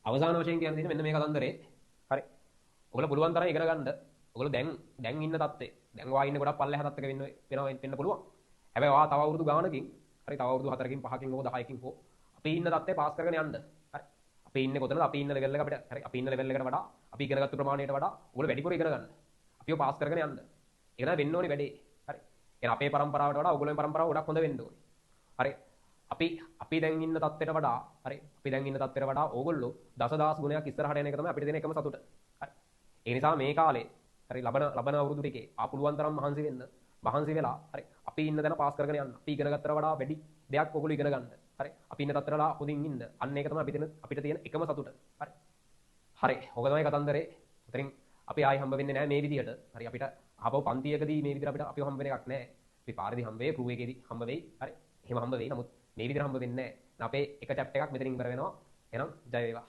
අවසාන වශයෙන් කියන්න තියෙන්නේ මෙන්න මේ කතන්දරේ. හරි. ඔයගොල්ලෝ පුළුවන් තරම් ඉගෙන ගන්න. ඔයගොල්ලෝ දැන් ඉන්න තත්ත්වේ. දැන් ඔයා ඉන්නේ ගොඩක් පල්ලෙහා තත්ත්වයක වෙන්න පුළුවන්. හැබැයි ඔයා තව අවුරුදු ගානකින් හරි තව අවුරුදු 4කින් 5කින් හෝ 10කින් හෝ අපි ඉන්න තත්ත්වේ පාස් කරගෙන යන්න. හරි. අපි ඉන්නේ කොතනද? අපි ඉන්න ලෙවල් එක අපිට හරි අපි ඉන්න ලෙවල් එකට වඩා අපි ඉගෙනගත්තු ප්‍රමාණයට වඩා ඔයගොල්ලෝ වැඩිපුර ඉගෙන ගන්න. අපිව පාස් කරගෙන යන්න. ඒක තමයි වෙන්න ඕනේ වැඩේ. හරි. එහෙනම් අපේ પરම්පරාවට වඩා ඔයගොල්ලෝගේ પરම්පරාව ගොඩක් හොඳ වෙන්න ඕනේ. හරි. අපි දැන් ඉන්න තත්ත්වයට වඩා හරි අපි දැන් ඉන්න තත්ත්වයට වඩා ඕගොල්ලෝ දසදහස් ගුණයක් ඉස්සරහට එන එක තමයි අපිට දෙන එකම සතුට. හරි. ඒ නිසා මේ කාලේ හරි ලබන අවුරුදු ටිකේ පුළුවන් තරම් මහන්සි වෙලා හරි අපි ඉන්න තැන පාස් කරගෙන යන්න. අපි ඉගෙන ගත්තට වඩා වැඩි දෙයක් ඔයගොල්ලෝ ඉගෙන ගන්න. හරි. අපි ඉන්න තත්ත්වයට වඩා හොඳින් ඉන්න. අන්න ඒක තමයි අපිට තියෙන එකම සතුට. හරි. හරි. ඕක තමයි කතන්දරේ. උතරින් අපි ආයි හම්බ වෙන්නේ නැහැ මේ විදිහට. හරි අපිට ආපහු පන්තියකදී මේ විදිහට අපිව හම්බ වෙන එකක් නැහැ. අපි පාරේදී හම්බ වෙයි, ප්‍රූව් එකේදී හම්බ වෙයි. හරි. එහෙම හම්බ වෙයි. නමුත් මේ විදිහට හම්බ වෙන්නේ නැහැ. අපේ එක චැප්ටර් එකක් මෙතනින් ඉවර වෙනවා. එහෙනම් ජය වේවා.